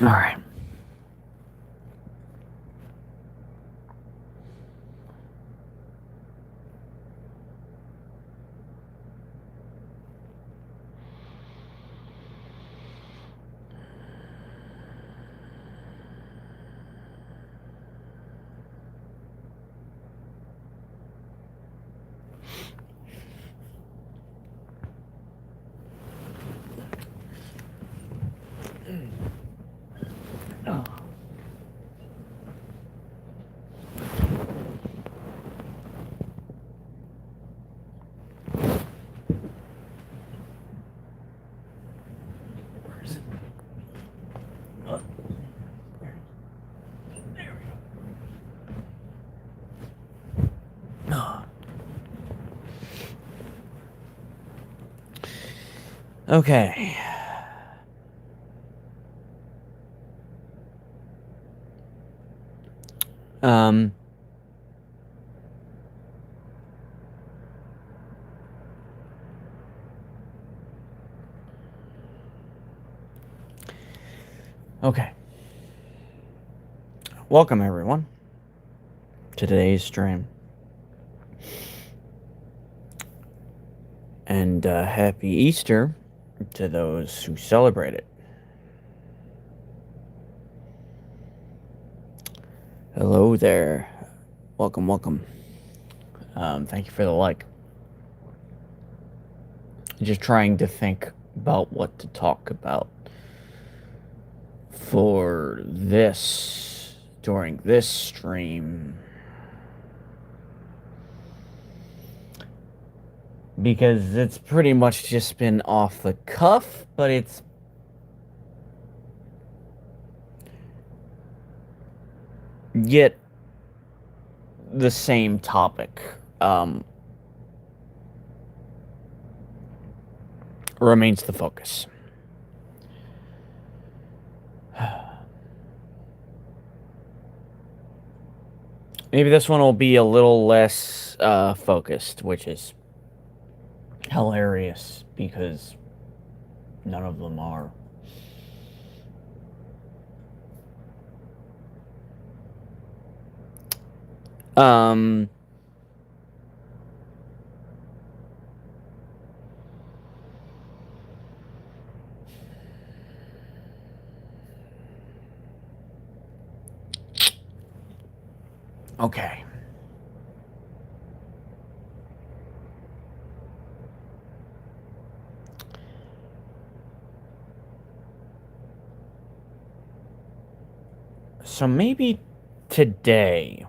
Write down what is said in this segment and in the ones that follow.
All right. Oh. Where is it? Oh. There we go. Oh. Okay. Um. Okay. Welcome, everyone, to today's stream. And happy Easter to those who celebrate it. Hello there. Welcome, welcome. Thank you for the like. Just trying to think about what to talk about for this during this stream. Because it's pretty much just been off the cuff, but it's yet the same topic. Remains the focus. Maybe this one will be a little less focused, which is hilarious because none of them are. Um, okay. So maybe today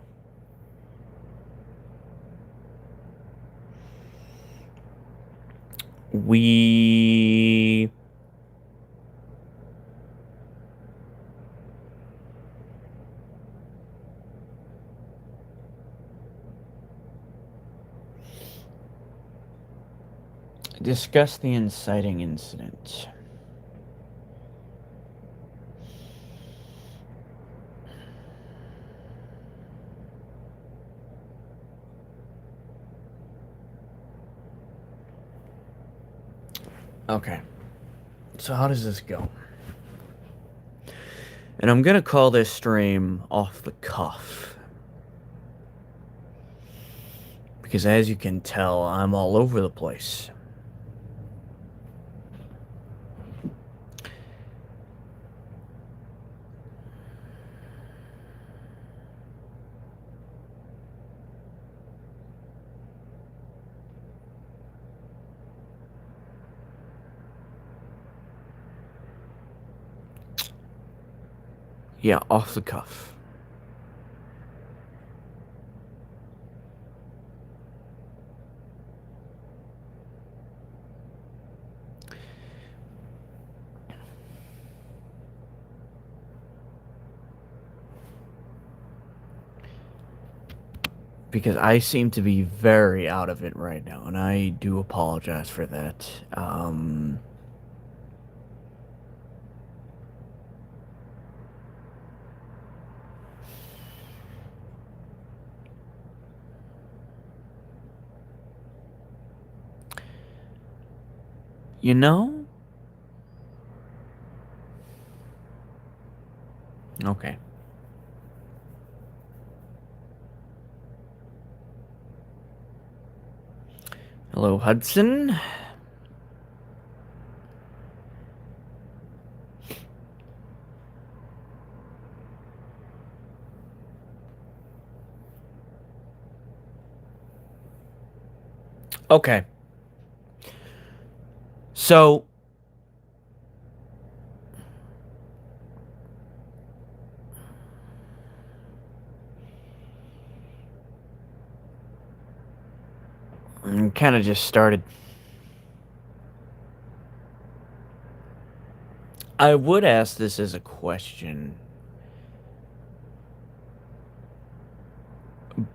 we discuss the inciting incident. Okay. So how does this go? And I'm gonna call this stream off the cuff. Because as you can tell, I'm all over the place. Yeah, off the cuff. Because I seem to be very out of it right now, and I do apologize for that. You know, Okay. Hello, Hudson. Okay. So, kind of just started. I would ask this as a question,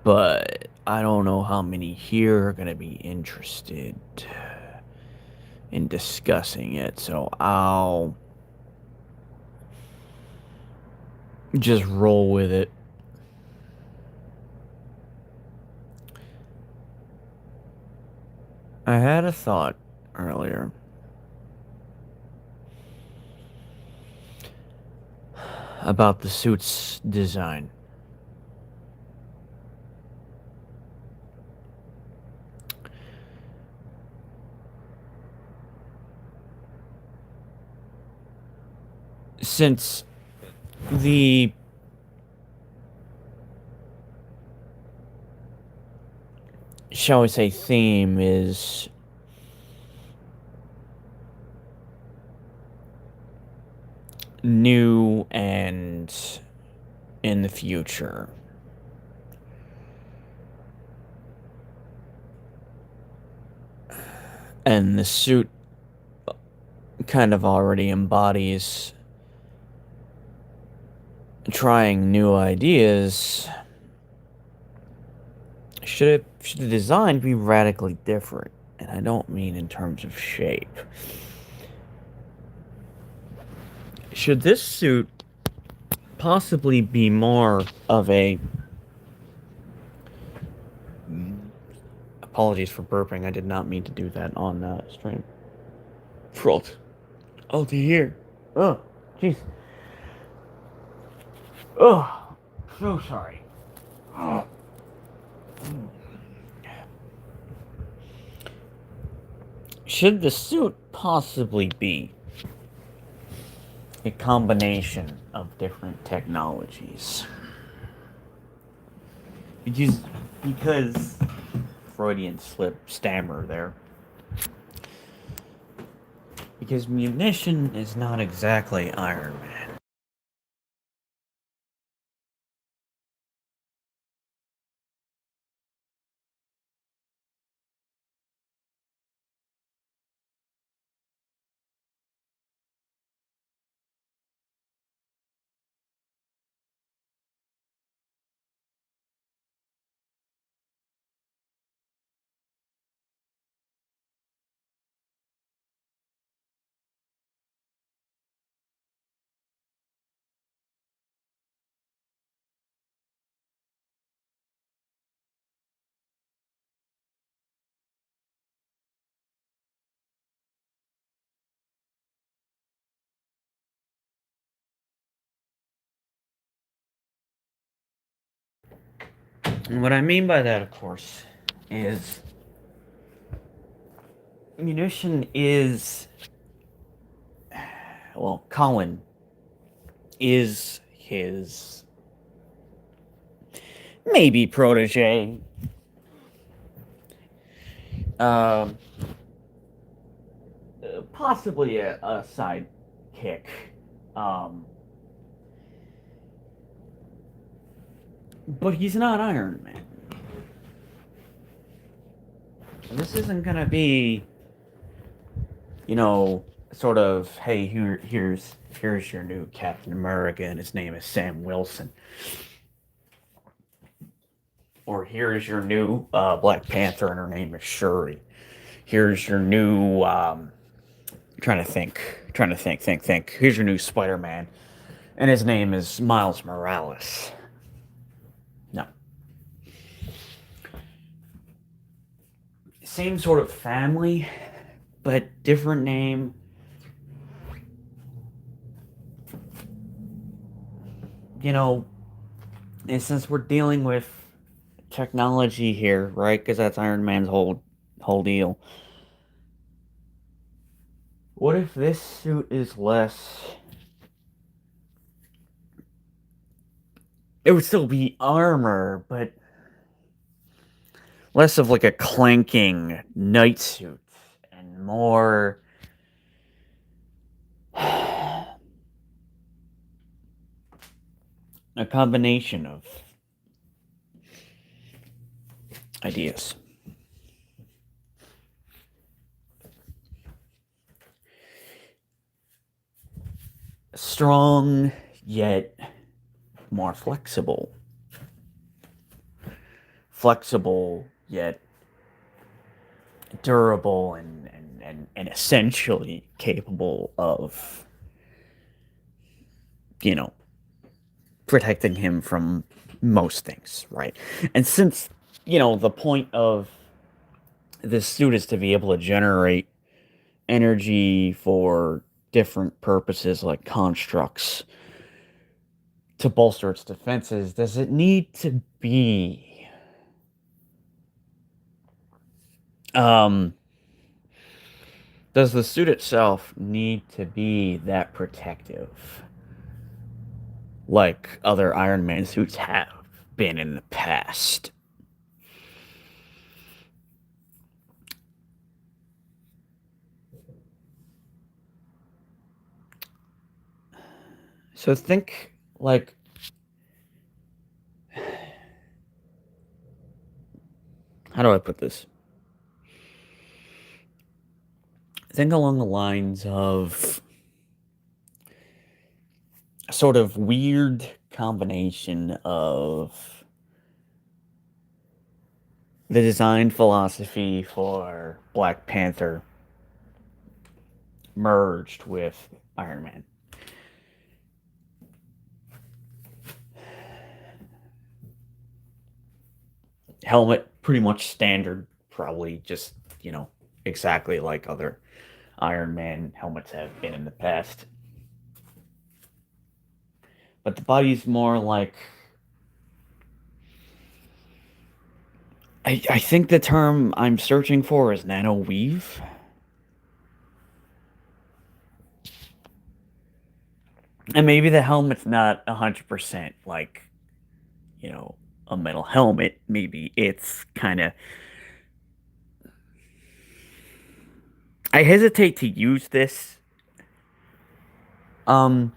but I don't know how many here are going to be interested in discussing it, so I'll just roll with it. I had a thought earlier about the suit's design. Since the shall we say theme is new and in the future. And the suit kind of already embodies trying new ideas. Should the design be radically different? And I don't mean in terms of shape. Should this suit possibly be more of a... Apologies for burping. I did not mean to do that on stream. Front. Oh, to here. Oh, jeez. Oh, so sorry. Should the suit possibly be a combination of different technologies? Because Freudian slip stammer there. Because Munition is not exactly Ironman. And what I mean by that, of course, is Munition is... Well, Colin is his maybe protege. Um, Possibly a sidekick. Um, but he's not Iron Man. This isn't gonna be, sort of, hey, here's your new Captain America, and his name is Sam Wilson. Or here's your new Black Panther, and her name is Shuri. Here's your new trying to think. Here's your new Spider-Man, and his name is Miles Morales. No. Same sort of family, but different name. you know, and since we're dealing with technology here, right? Because that's Iron Man's whole deal. What if this suit is less? It would still be armor, but less of like a clanking night suit and more a combination of ideas. Strong yet more flexible. Flexible yet durable and essentially capable of, you know, protecting him from most things, right? And since, the point of this suit is to be able to generate energy for different purposes like constructs to bolster its defenses, does it need to be um does the suit itself need to be that protective like other Iron Man suits have been in the past? So think like how do I put this? Think along the lines of a sort of weird combination of the design philosophy for Black Panther merged with Iron Man. Helmet pretty much standard, probably just, exactly like other Iron Man helmets have been in the past. But the body's more like I think the term I'm searching for is nano weave. And maybe the helmet's not 100% like, you know, a metal helmet. Maybe it's kind of. I hesitate to use this. Um,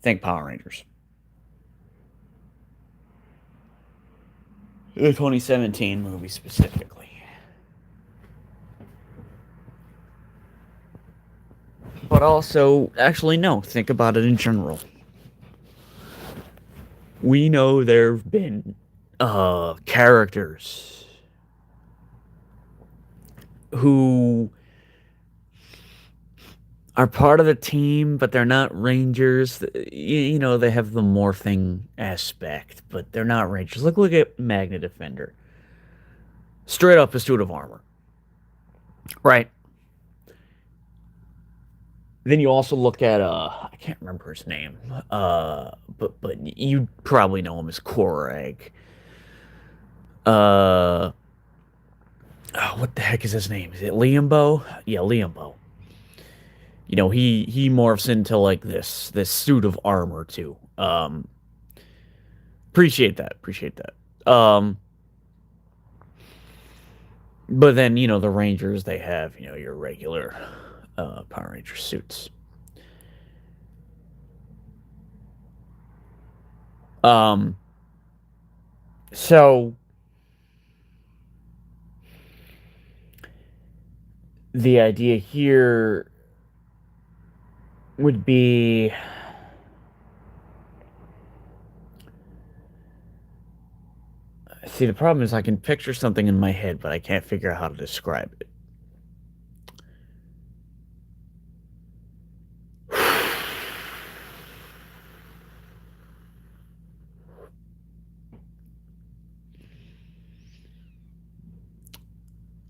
think Power Rangers, the 2017 movie specifically. But also, actually, no. Think about it in general. We know there've been characters who are part of the team, but they're not Rangers. They have the morphing aspect, but they're not Rangers. Look at Magna Defender. Straight up a suit of armor, right? Then you also look at I can't remember his name, but you probably know him as Korag. Uh, what the heck is his name? Is it Liambo? Yeah, Liambo. He morphs into like this suit of armor too. Appreciate that. But then the Rangers, they have your regular Power Ranger suits. Um, so the idea here would be see, the problem is I can picture something in my head, but I can't figure out how to describe it.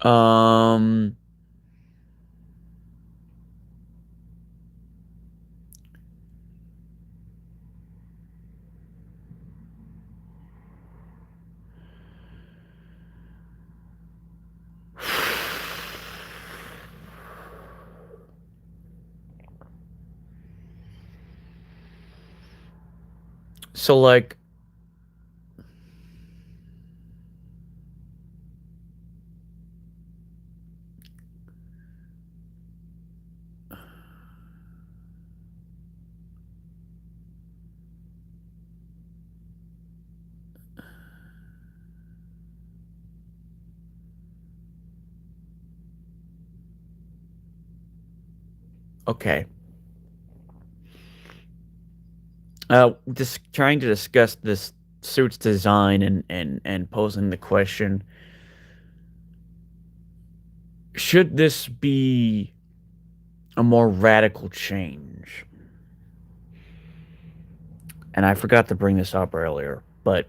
Um, so like, okay. Just trying to discuss this suit's design and posing the question, should this be a more radical change? And I forgot to bring this up earlier, but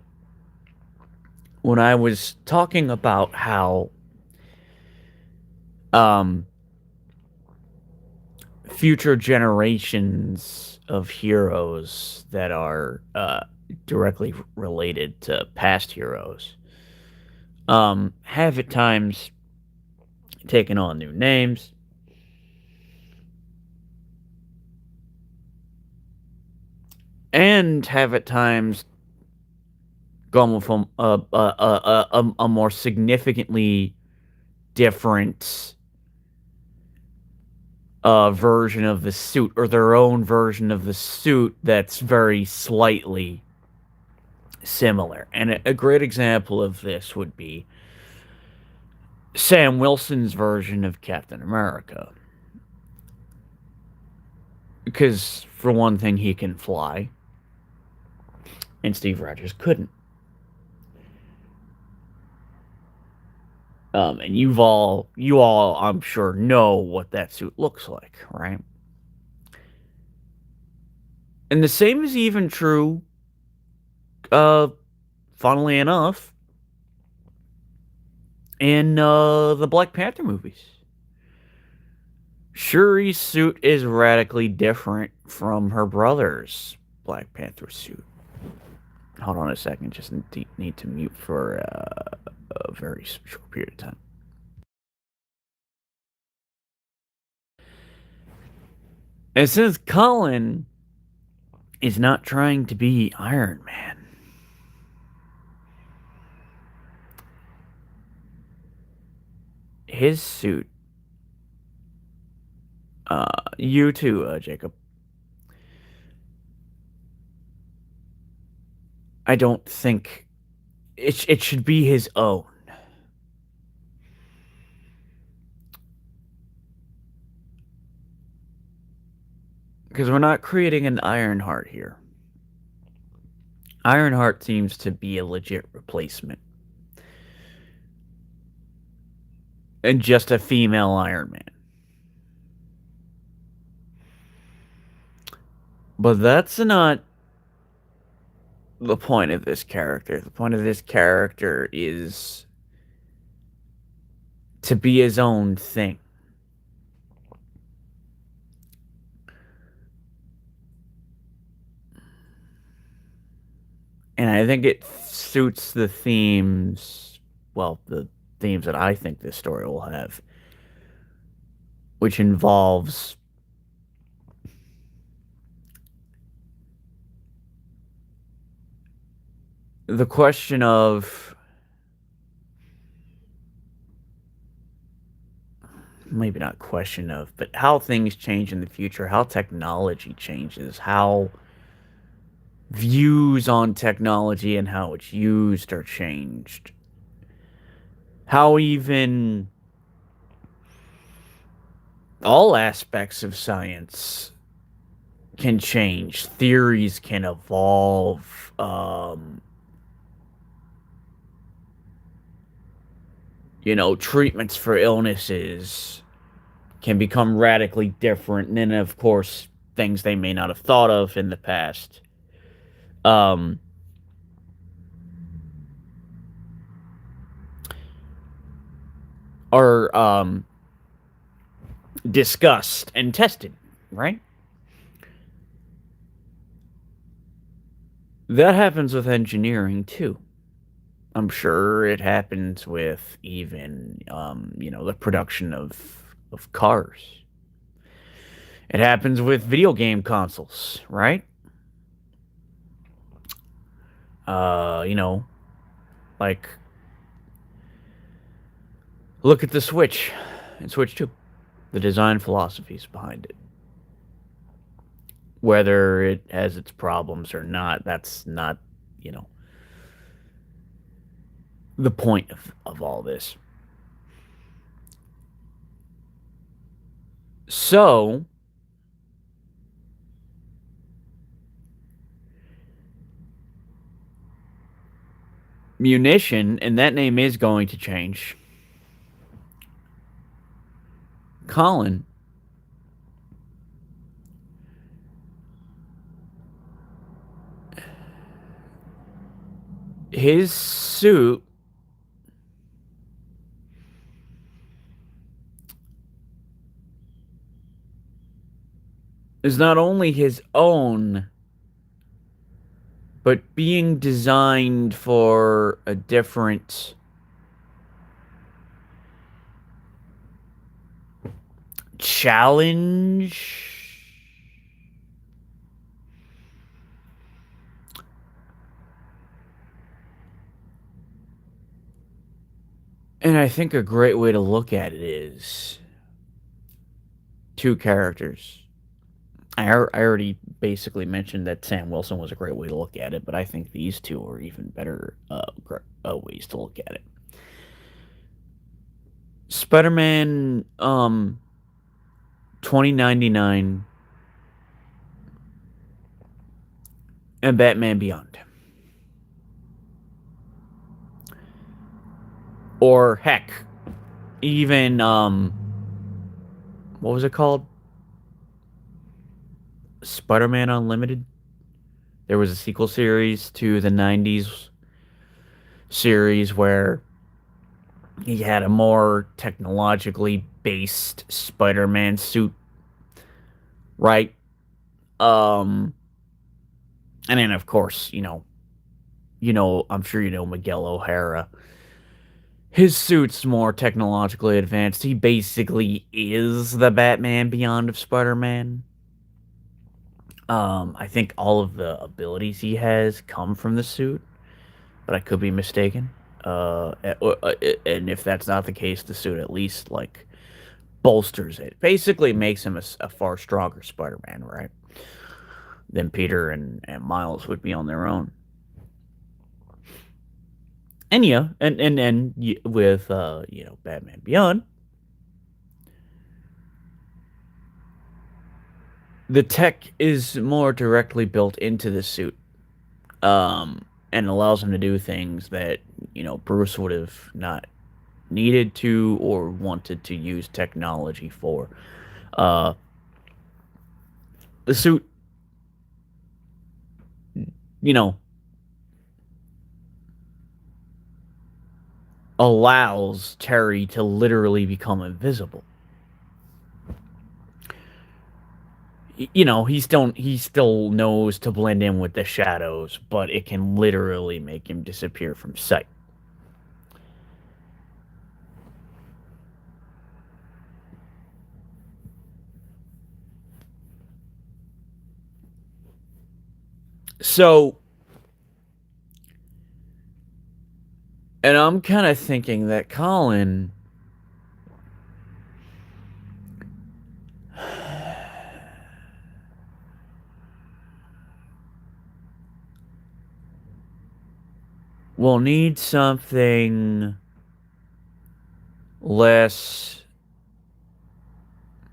when I was talking about how um future generations of heroes that are directly related to past heroes have at times taken on new names and have at times gone with a more significantly different version of the suit or their own version of the suit that's very slightly similar. And a great example of this would be Sam Wilson's version of Captain America. Because, for one thing, he can fly, and Steve Rogers couldn't. And you all, I'm sure, know what that suit looks like, right? And the same is even true, uh, funnily enough, in the Black Panther movies. Shuri's suit is radically different from her brother's Black Panther suit. Hold on a second, just need to mute for a very short period of time. And since Colin is not trying to be Iron Man, his suit, you too, Jacob. I don't think it should be his own. Because we're not creating an Ironheart here. Ironheart seems to be a legit replacement. And just a female Iron Man. But that's not the point of this character. The point of this character is to be his own thing. And I think it suits the themes, well, the themes that I think this story will have, which involves the question of maybe not question of, but how things change in the future, how technology changes, how views on technology and how it's used are changed. How even all aspects of science can change, theories can evolve, treatments for illnesses can become radically different. And then, of course, things they may not have thought of in the past. Um, are discussed and tested, right? That happens with engineering too. I'm sure it happens with even the production of cars. It happens with video game consoles, right? Uh, you know, like look at the Switch and Switch 2. The design philosophies behind it. Whether it has its problems or not, that's not, you know, the point of all this. So, Munition, and that name is going to change. Colin, his suit is not only his own, but being designed for a different challenge. And I think a great way to look at it is two characters. I already basically mentioned that Sam Wilson was a great way to look at it, but I think these two are even better ways to look at it. Spider-Man 2099 and Batman Beyond. Or heck, even what was it called? Spider-Man Unlimited. There was a sequel series to the 90s series where he had a more technologically based Spider-Man suit, right? Um and then of course, I'm sure you know Miguel O'Hara. His suit's more technologically advanced. He basically is the Batman Beyond of Spider-Man. I think all of the abilities he has come from the suit, but I could be mistaken. And if that's not the case, the suit at least like bolsters it. Basically, makes him a far stronger Spider-Man, right? Than Peter and Miles would be on their own. And yeah, and with Batman Beyond, the tech is more directly built into the suit, and allows him to do things that Bruce would have not needed to or wanted to use technology for. Uh, the suit, you know, allows Terry to literally become invisible. He still knows to blend in with the shadows, but it can literally make him disappear from sight. So, and I'm kind of thinking that Colin will need something less,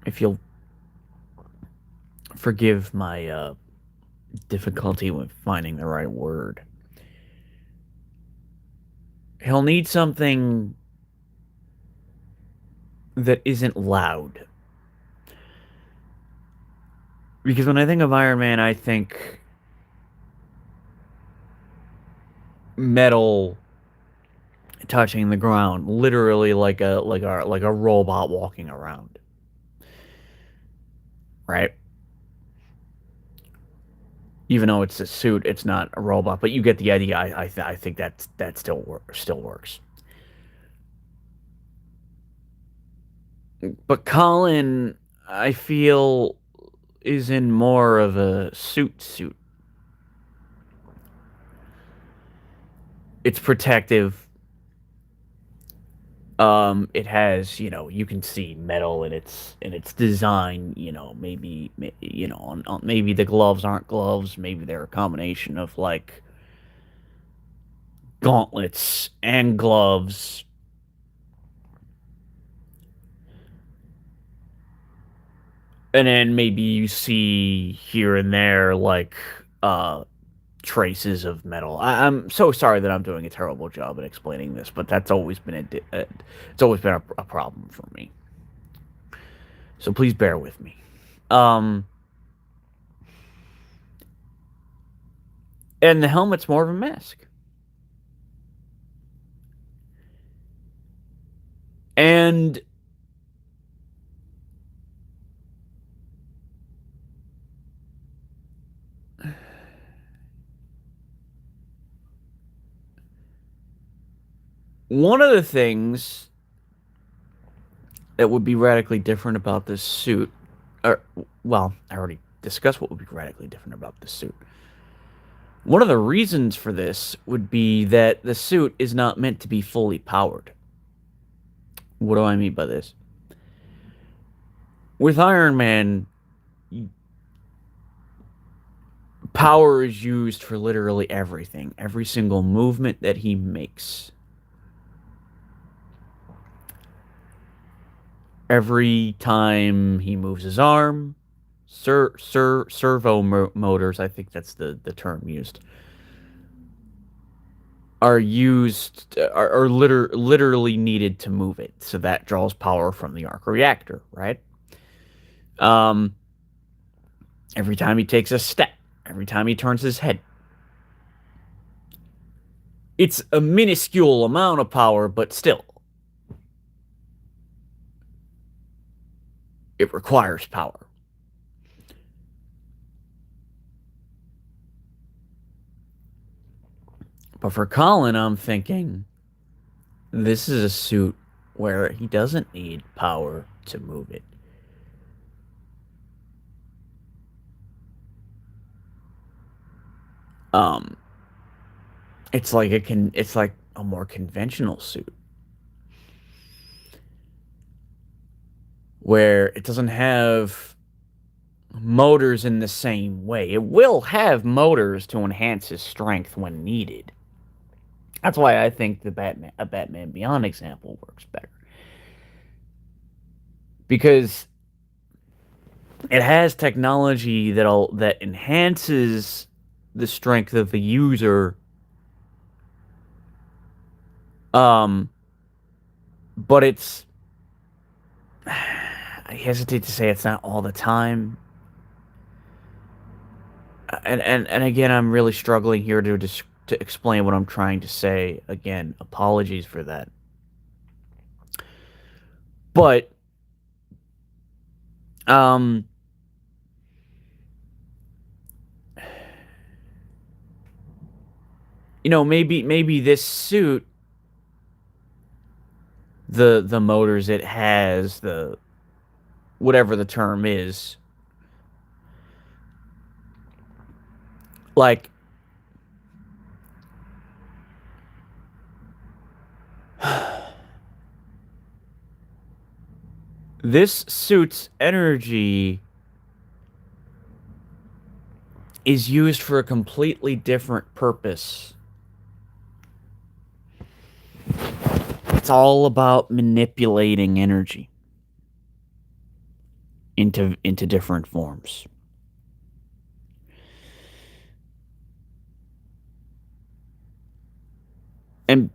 if you'll forgive my difficulty with finding the right word. He'll need something that isn't loud. Because when I think of Iron Man, I think metal touching the ground, literally like a robot walking around, right? Even though it's a suit, it's not a robot, but you get the idea. I think that still works. But Colin, I feel, is in more of a suit. It's protective. It has, you can see metal in its design. Maybe the gloves aren't gloves. Maybe they're a combination of like gauntlets and gloves. And then maybe you see here and there like uh traces of metal. I'm so sorry that I'm doing a terrible job at explaining this, but that's always been it's always been a problem for me. So please bear with me. Um, and the helmet's more of a mask. And one of the things that would be radically different about this suit, or well, I already discussed what would be radically different about this suit. One of the reasons for this would be that the suit is not meant to be fully powered. What do I mean by this? With Iron Man, power is used for literally everything, every single movement that he makes. Every time he moves his arm, servo motors, I think that's the term used, are literally needed to move it. So that draws power from the arc reactor, right? Um, every time he takes a step, every time he turns his head, it's a minuscule amount of power, but still, it requires power. But for Colin, I'm thinking this is a suit where he doesn't need power to move it. Um, it's like a more conventional suit where it doesn't have motors in the same way. It will have motors to enhance his strength when needed. That's why I think a Batman Beyond example works better because it has technology that enhances the strength of the user. Um, but it's I hesitate to say it's not all the time. And again, I'm really struggling here to explain what I'm trying to say. Again, apologies for that. But um, maybe this suit, the motors it has, the whatever the term is, like this suit's energy is used for a completely different purpose. It's all about manipulating energy into different forms. And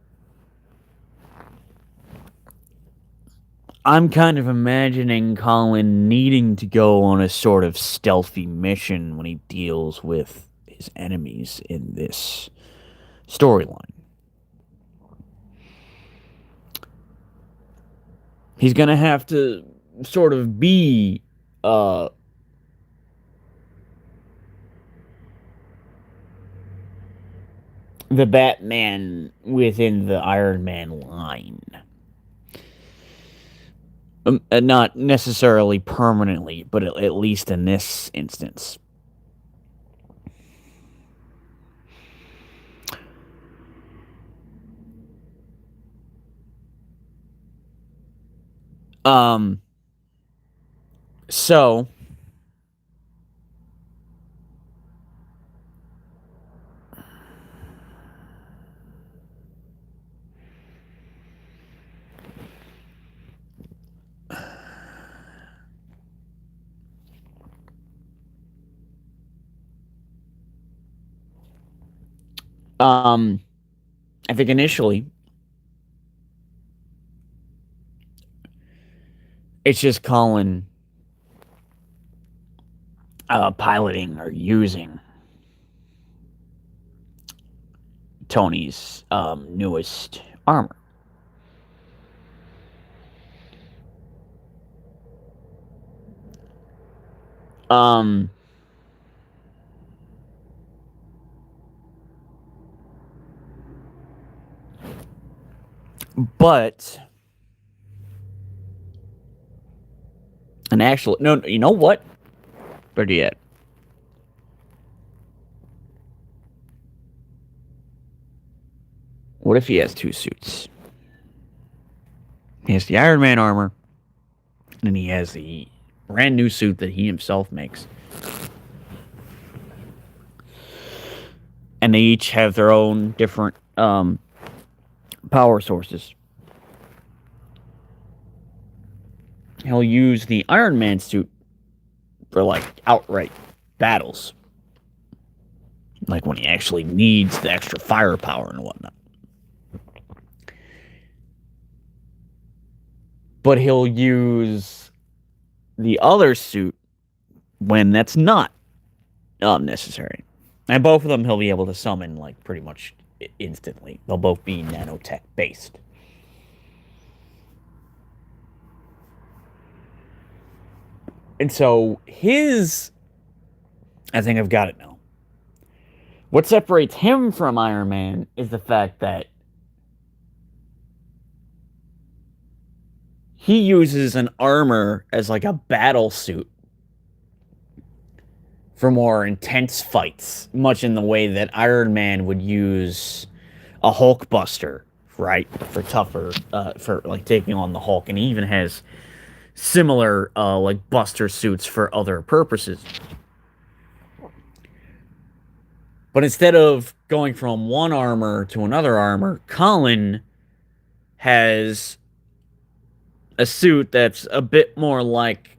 I'm kind of imagining Colin needing to go on a sort of stealthy mission when he deals with his enemies in this storyline. He's gonna have to sort of be uh the Batman within the Iron Man line. Not necessarily permanently, but at least in this instance. Um, so, um, I think initially it's just Colin piloting or using Tony's newest armor. Um, but an actual no, you know what? Better yet, what if he has two suits? He has the Iron Man armor, and then he has the brand new suit that he himself makes. And they each have their own different power sources. He'll use the Iron Man suit for like outright battles, like when he actually needs the extra firepower and whatnot. But he'll use the other suit when that's not necessary. And both of them he'll be able to summon like pretty much instantly. They'll both be nanotech based. And so I think I've got it now. What separates him from Iron Man is the fact that he uses an armor as like a battle suit for more intense fights, much in the way that Iron Man would use a Hulk Buster, right? For tougher, for like taking on the Hulk. And he even has similar, like Buster suits for other purposes. But instead of going from one armor to another armor, Colin has a suit that's a bit more like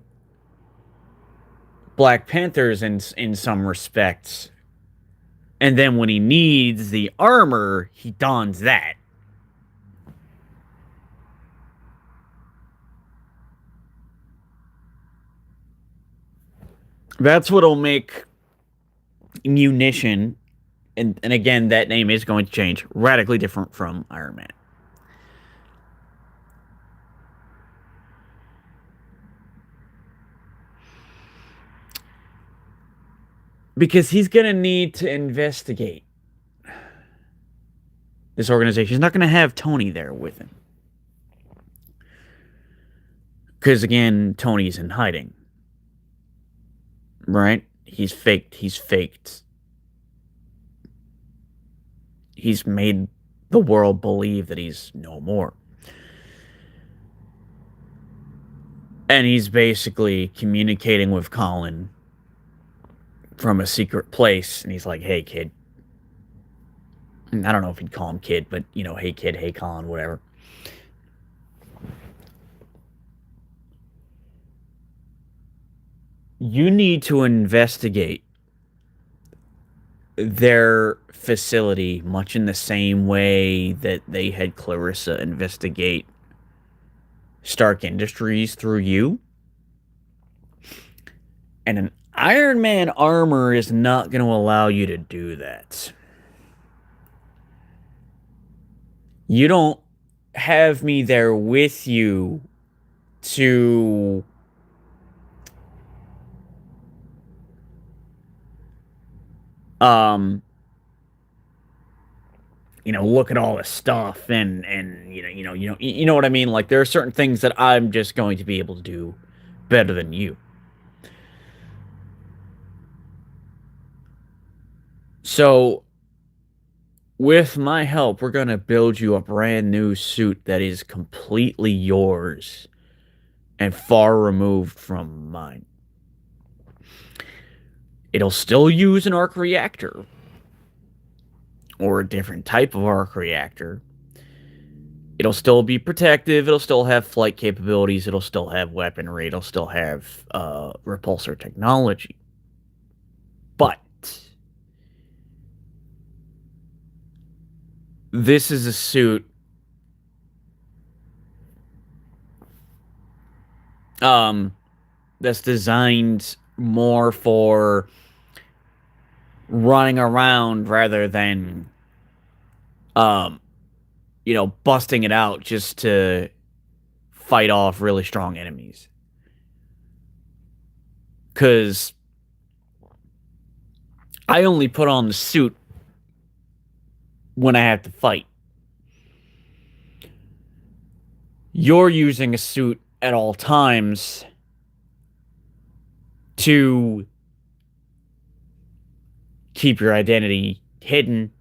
Black Panther's in some respects. And then when he needs the armor, he dons that. That's what'll make Munition, and again, that name is going to change, radically different from Iron Man. Because he's going to need to investigate this organization. He's not going to have Tony there with him. Because again, Tony's in hiding. Right? He's faked. He's made the world believe that he's no more. And he's basically communicating with Colin from a secret place. And he's like, hey, kid. And I don't know if he'd call him kid, but, you know, hey, kid, hey, Colin, whatever. You need to investigate their facility much in the same way that they had Clarissa investigate Stark Industries through you. And an Iron Man armor is not going to allow you to do that. You don't have me there with you to um look at all this stuff and you know what I mean? Like there are certain things that I'm just going to be able to do better than you. So with my help, we're going to build you a brand new suit that is completely yours and far removed from mine. It'll still use an arc reactor or a different type of arc reactor. It'll still be protective. It'll still have flight capabilities. It'll still have weaponry. It'll still have repulsor technology. But this is a suit um, that's designed more for running around rather than um, busting it out just to fight off really strong enemies. Because I only put on the suit when I have to fight. You're using a suit at all times to keep your identity hidden,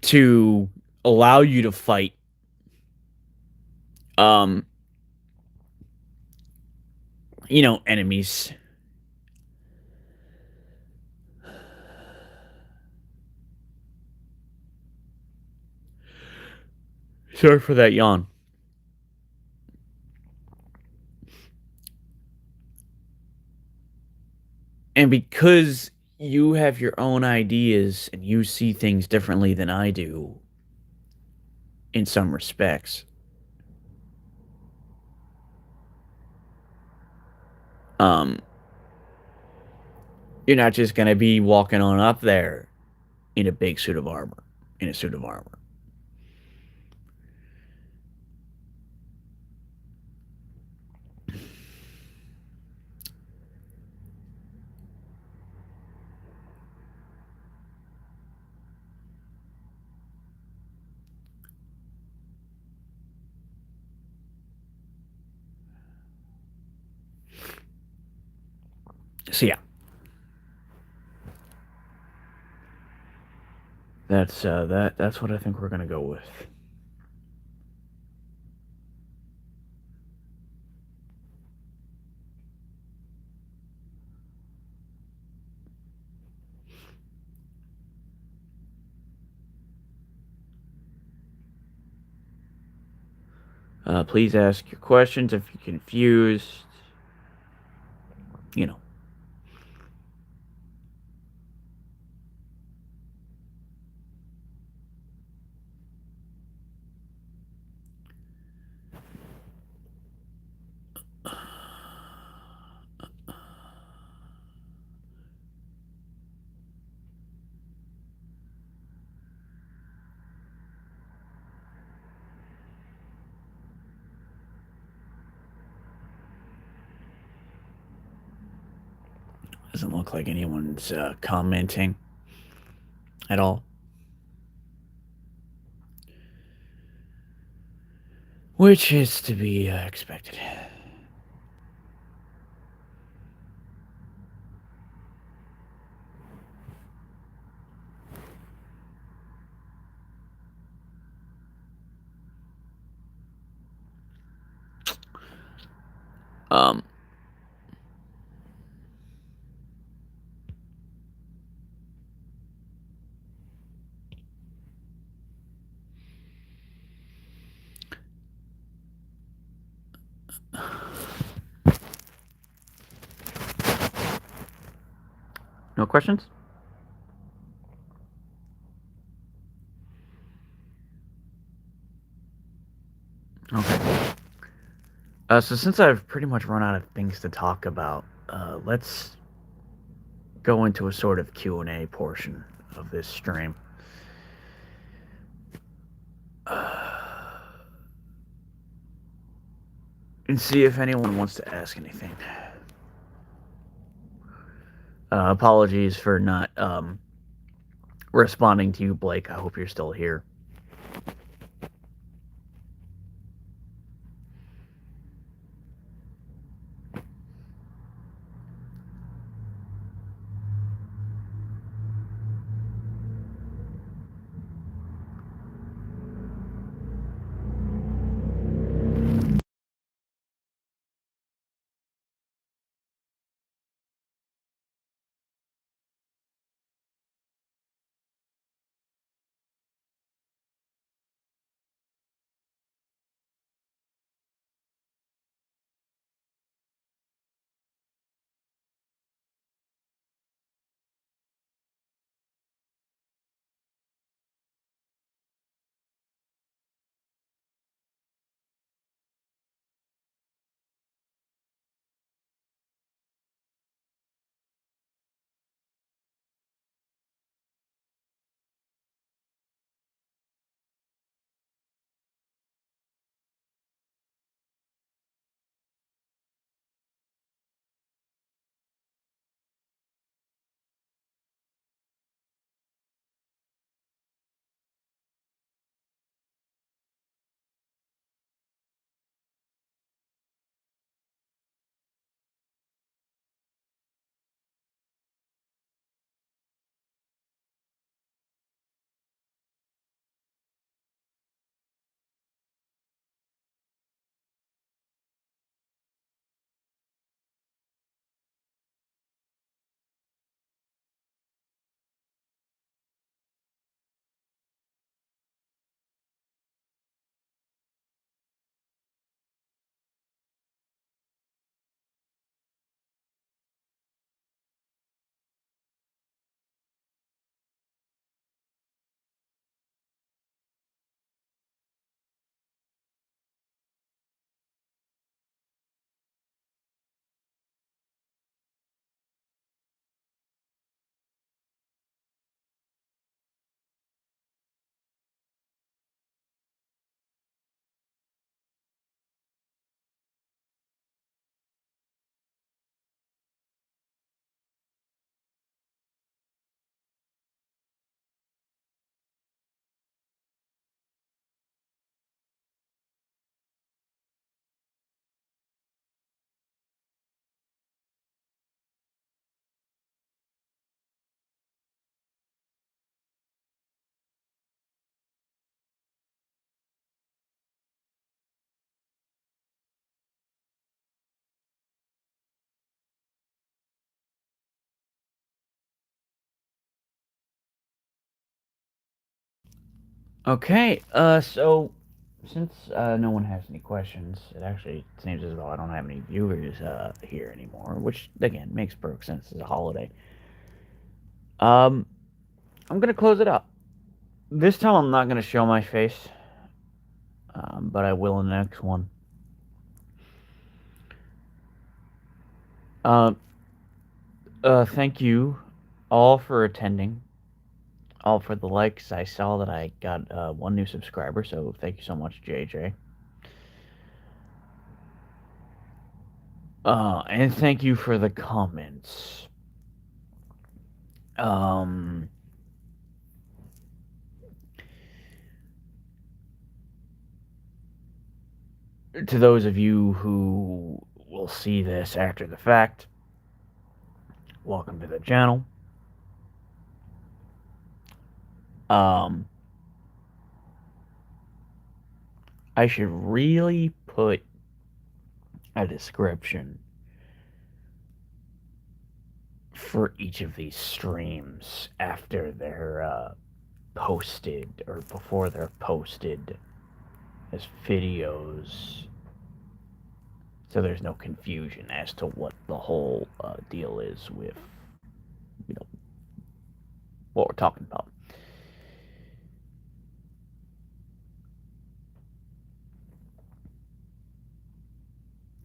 to allow you to fight um enemies. Sorry for that yawn. And because you have your own ideas and you see things differently than I do in some respects, um, you're not just going to be walking on up there in a big suit of armor, in a suit of armor. So yeah, that's what I think we're gonna go with. Please ask your questions if you're confused. You know. Doesn't look like anyone's commenting at all. Which is to be expected. Um, no questions? Okay. So since I've pretty much run out of things to talk about, let's go into a sort of Q&A portion of this stream. and see if anyone wants to ask anything. Apologies for not responding to you, Blake. I hope you're still here. Okay, so since no one has any questions, it actually seems as though I don't have any viewers here anymore, which again makes perfect sense as a holiday. Um, I'm gonna close it up. This time I'm not gonna show my face, but I will in the next one. Uh, thank you all for attending, all for the likes. I saw that I got one new subscriber, so thank you so much, JJ. And thank you for the comments. Um, to those of you who will see this after the fact, welcome to the channel. Um, I should really put a description for each of these streams after they're posted or before they're posted as videos, so there's no confusion as to what the whole deal is with, you know, what we're talking about.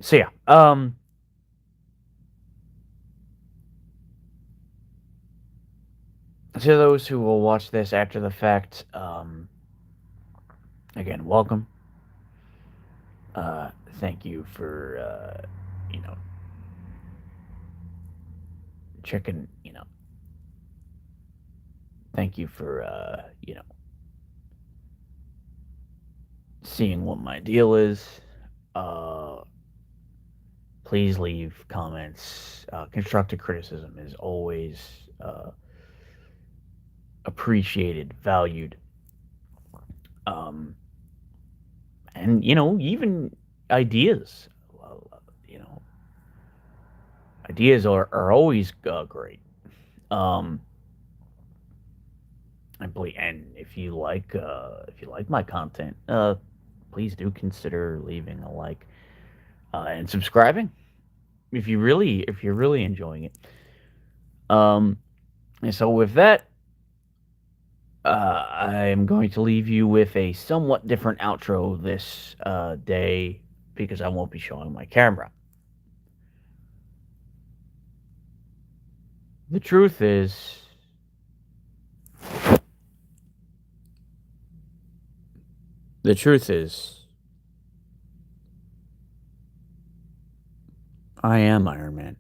So yeah, to those who will watch this after the fact, again, welcome. Thank you for you know checking. Thank you for seeing what my deal is. Uh, Please leave comments. Constructive criticism is always appreciated, valued. Um, and even ideas. Well, you know, ideas are always great. Um, and if you like my content, please do consider leaving a like and subscribing if you're really enjoying it. And so with that, I'm going to leave you with a somewhat different outro this day because I won't be showing my camera. The truth is, the truth is, I am Iron Man.